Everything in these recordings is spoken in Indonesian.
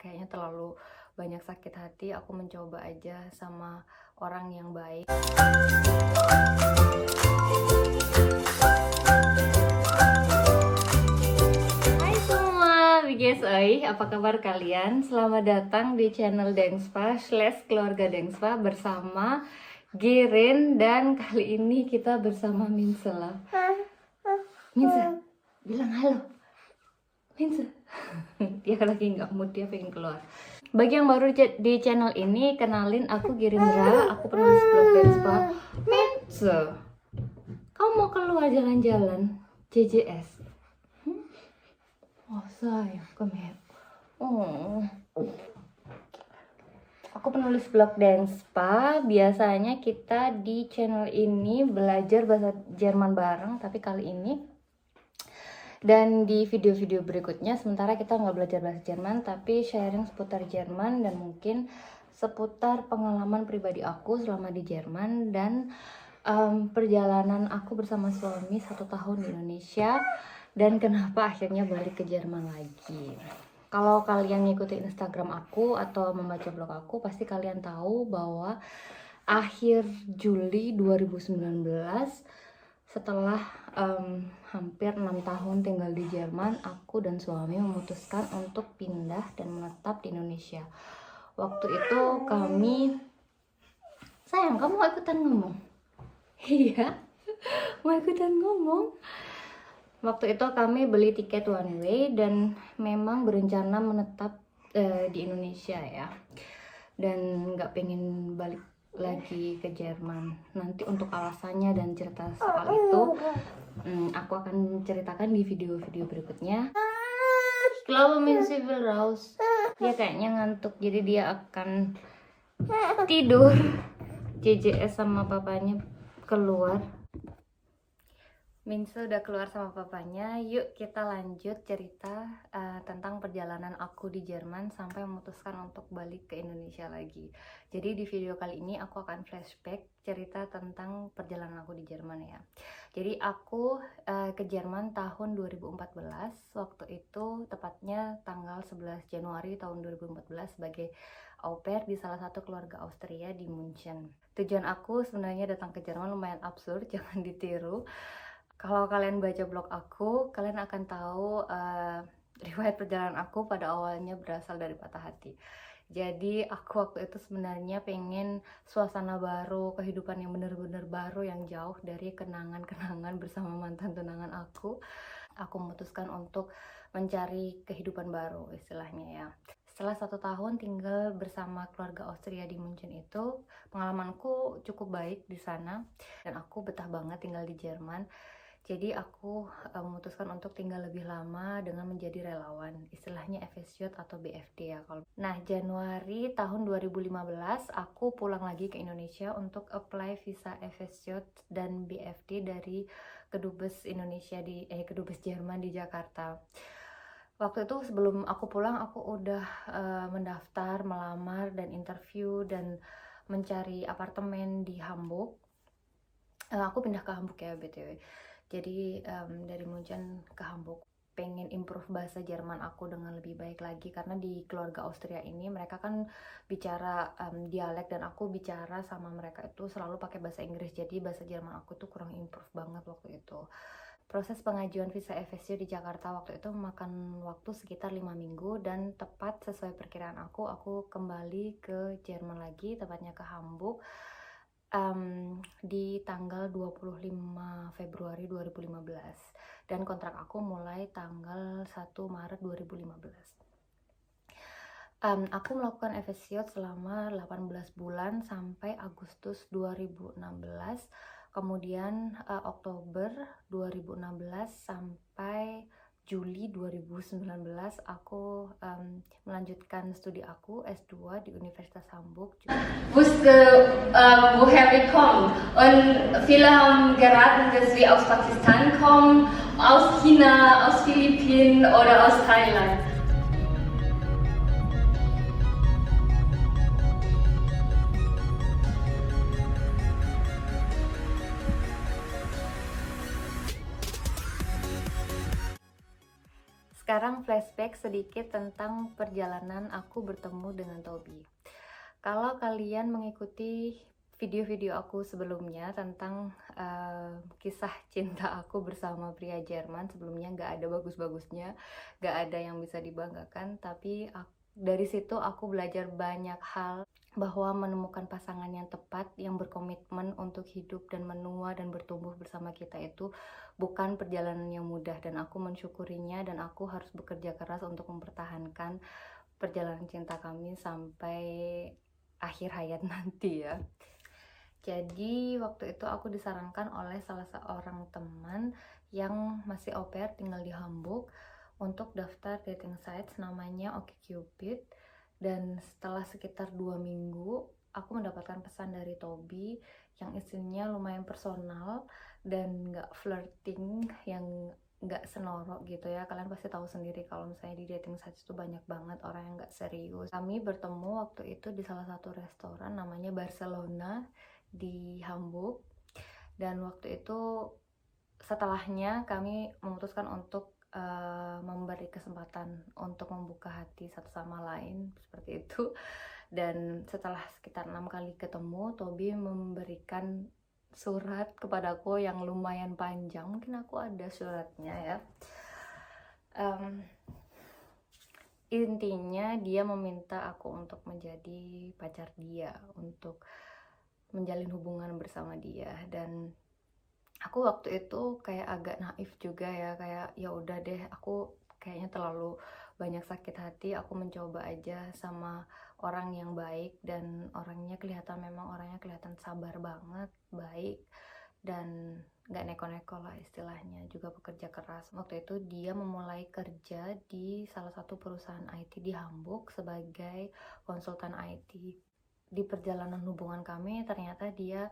kayaknya terlalu banyak sakit hati. Aku mencoba aja sama orang yang baik. Hai semua, guys, apa kabar kalian? Selamat datang di channel Dengspa /keluarga Dengspa bersama Girin, dan kali ini kita bersama Minsela. Minsa, bilang halo. Minsa. Dia lagi nggak mood, dia pengen keluar. Bagi yang baru di channel ini, kenalin, aku Girindra, aku penulis blog Dengspa. Minsa, kamu mau keluar jalan-jalan? JJS. Oh sayang, come here. Oh. Aku penulis blog Dengspa. Biasanya kita di channel ini belajar bahasa Jerman bareng, tapi kali ini dan di video-video berikutnya, sementara kita nggak belajar bahasa Jerman, tapi sharing seputar Jerman dan mungkin seputar pengalaman pribadi aku selama di Jerman dan perjalanan aku bersama suami 1 tahun di Indonesia dan kenapa akhirnya balik ke Jerman lagi. Kalau kalian ngikutin Instagram aku atau membaca blog aku, pasti kalian tahu bahwa akhir Juli 2019, setelah hampir 6 tahun tinggal di Jerman, aku dan suami memutuskan untuk pindah dan menetap di Indonesia. Waktu itu kami, sayang, kamu mau ikutan ngomong? Iya, mau ikutan ngomong. Waktu itu kami beli tiket one way dan memang berencana menetap di Indonesia ya, dan nggak pengen balik lagi ke Jerman. Nanti untuk alasannya dan cerita soal itu aku akan ceritakan di video-video berikutnya. Kalau Civil Rose, dia kayaknya ngantuk, jadi dia akan tidur. JJS sama papanya keluar. Minsa udah keluar sama papanya. Yuk kita lanjut cerita tentang perjalanan aku di Jerman sampai memutuskan untuk balik ke Indonesia lagi. Jadi di video kali ini aku akan flashback cerita tentang perjalanan aku di Jerman ya. Jadi aku ke Jerman tahun 2014. Waktu itu tepatnya tanggal 11 Januari tahun 2014 sebagai au pair di salah satu keluarga Austria di München. Tujuan aku sebenarnya datang ke Jerman lumayan absurd, jangan ditiru. Kalau kalian baca blog aku, kalian akan tahu riwayat perjalanan aku pada awalnya berasal dari patah hati. Jadi aku waktu itu sebenarnya pengen suasana baru, kehidupan yang benar-benar baru, yang jauh dari kenangan-kenangan bersama mantan tunangan aku. Aku memutuskan untuk mencari kehidupan baru istilahnya ya. Setelah 1 tahun tinggal bersama keluarga Austria di München itu, pengalamanku cukup baik di sana dan aku betah banget tinggal di Jerman. Jadi aku memutuskan untuk tinggal lebih lama dengan menjadi relawan, istilahnya FSJ atau BFD ya. Nah, Januari tahun 2015 aku pulang lagi ke Indonesia untuk apply visa FSJ dan BFD dari Kedubes Indonesia Kedubes Jerman di Jakarta. Waktu itu sebelum aku pulang, aku udah mendaftar, melamar dan interview dan mencari apartemen di Hamburg. Aku pindah ke Hamburg ya BTW. Jadi dari München ke Hamburg, pengen improve bahasa Jerman aku dengan lebih baik lagi, karena di keluarga Austria ini mereka kan bicara dialek dan aku bicara sama mereka itu selalu pakai bahasa Inggris, jadi bahasa Jerman aku tuh kurang improve banget waktu itu. Proses pengajuan visa FSC di Jakarta waktu itu memakan waktu sekitar 5 minggu dan tepat sesuai perkiraan aku kembali ke Jerman lagi, tepatnya ke Hamburg di tanggal 25 Februari 2015 dan kontrak aku mulai tanggal 1 Maret 2015. Aku melakukan FSC selama 18 bulan sampai Agustus 2016, kemudian Oktober 2016 sampai Juli 2019 aku melanjutkan studi aku S2 di Universitas Hamburg. Wusste, woher wir kommen. Und viele haben geraten, dass wir aus Pakistan kommen, aus China, aus Philippinen oder aus Thailand. sekarang flashback sedikit tentang perjalanan aku bertemu dengan Tobi. Kalau kalian mengikuti video-video aku sebelumnya tentang kisah cinta aku bersama pria Jerman, sebelumnya nggak ada bagus-bagusnya, nggak ada yang bisa dibanggakan, tapi dari situ aku belajar banyak hal, bahwa menemukan pasangan yang tepat, yang berkomitmen untuk hidup dan menua dan bertumbuh bersama kita itu bukan perjalanan yang mudah, dan aku mensyukurinya, dan aku harus bekerja keras untuk mempertahankan perjalanan cinta kami sampai akhir hayat nanti ya. Jadi waktu itu aku disarankan oleh salah seorang teman yang masih au pair tinggal di Hamburg untuk daftar dating sites namanya OkCupid. Dan setelah sekitar 2 minggu aku mendapatkan pesan dari Tobi yang isinya lumayan personal dan gak flirting, yang gak senorok gitu ya. Kalian pasti tahu sendiri kalau misalnya di dating sites itu banyak banget orang yang gak serius. Kami bertemu waktu itu di salah satu restoran namanya Barcelona di Hamburg, dan waktu itu setelahnya kami memutuskan untuk memberi kesempatan untuk membuka hati satu sama lain seperti itu. Dan setelah sekitar 6 kali ketemu, Tobi memberikan surat kepadaku yang lumayan panjang, mungkin aku ada suratnya ya. Intinya dia meminta aku untuk menjadi pacar dia, untuk menjalin hubungan bersama dia. Dan aku waktu itu kayak agak naif juga ya, kayak ya udah deh, aku kayaknya terlalu banyak sakit hati, aku mencoba aja sama orang yang baik, dan orangnya kelihatan sabar banget, baik, dan gak neko-neko lah istilahnya, juga pekerja keras. Waktu itu dia memulai kerja di salah satu perusahaan IT di Hamburg sebagai konsultan IT. Di perjalanan hubungan kami ternyata dia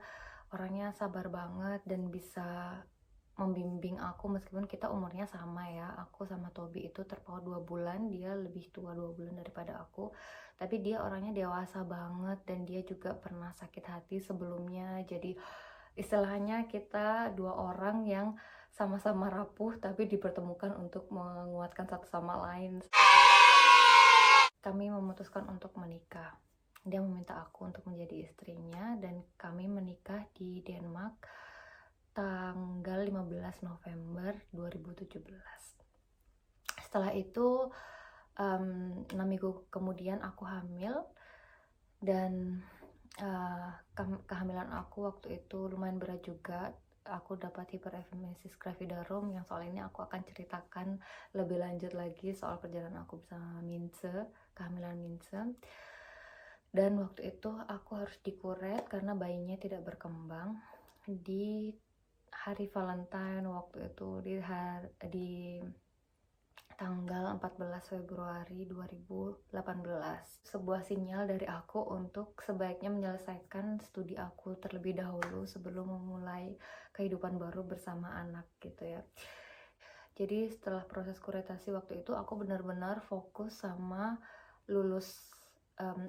orangnya sabar banget dan bisa membimbing aku meskipun kita umurnya sama ya. Aku sama Tobi itu terpaut 2 bulan, dia lebih tua 2 bulan daripada aku, tapi dia orangnya dewasa banget dan dia juga pernah sakit hati sebelumnya. Jadi istilahnya kita 2 orang yang sama-sama rapuh tapi dipertemukan untuk menguatkan satu sama lain. Kami memutuskan untuk menikah. Dia meminta aku untuk menjadi istrinya, dan kami menikah di Denmark tanggal 15 November 2017. Setelah itu 6 minggu kemudian aku hamil, dan kehamilan aku waktu itu lumayan berat juga. Aku dapat hiperemesis gravidarum, yang soal ini aku akan ceritakan lebih lanjut lagi soal perjalanan aku bersama Minze, kehamilan Minze. Dan waktu itu aku harus dikuret karena bayinya tidak berkembang. Di hari Valentine waktu itu, di tanggal 14 Februari 2018. Sebuah sinyal dari aku untuk sebaiknya menyelesaikan studi aku terlebih dahulu sebelum memulai kehidupan baru bersama anak gitu ya. Jadi setelah proses kuretasi waktu itu, aku benar-benar fokus sama lulus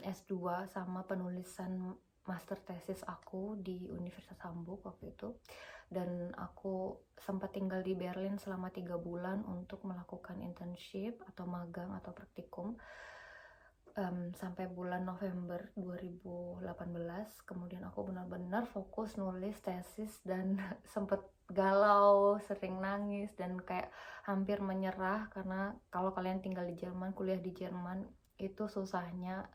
S2 sama penulisan master tesis aku di Universitas Hamburg waktu itu. Dan aku sempat tinggal di Berlin selama 3 bulan untuk melakukan internship atau magang atau praktikum sampai bulan November 2018. Kemudian aku benar-benar fokus nulis tesis dan sempet galau, sering nangis, dan kayak hampir menyerah, karena kalau kalian tinggal di Jerman, kuliah di Jerman itu susahnya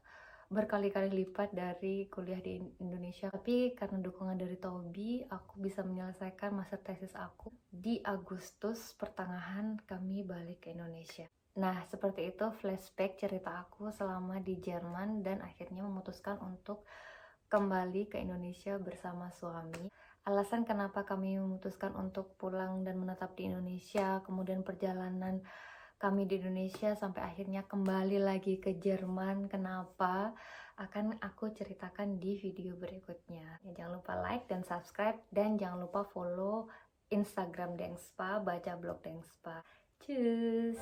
berkali-kali lipat dari kuliah di Indonesia. Tapi karena dukungan dari Tobi, aku bisa menyelesaikan master tesis aku. Di Agustus pertengahan kami balik ke Indonesia. Nah, seperti itu flashback cerita aku selama di Jerman, dan akhirnya memutuskan untuk kembali ke Indonesia bersama suami. Alasan kenapa kami memutuskan untuk pulang dan menetap di Indonesia, kemudian perjalanan kami di Indonesia sampai akhirnya kembali lagi ke Jerman, kenapa, akan aku ceritakan di video berikutnya. Ya, jangan lupa like dan subscribe, dan jangan lupa follow Instagram Dengspa, baca blog Dengspa. Tschüss.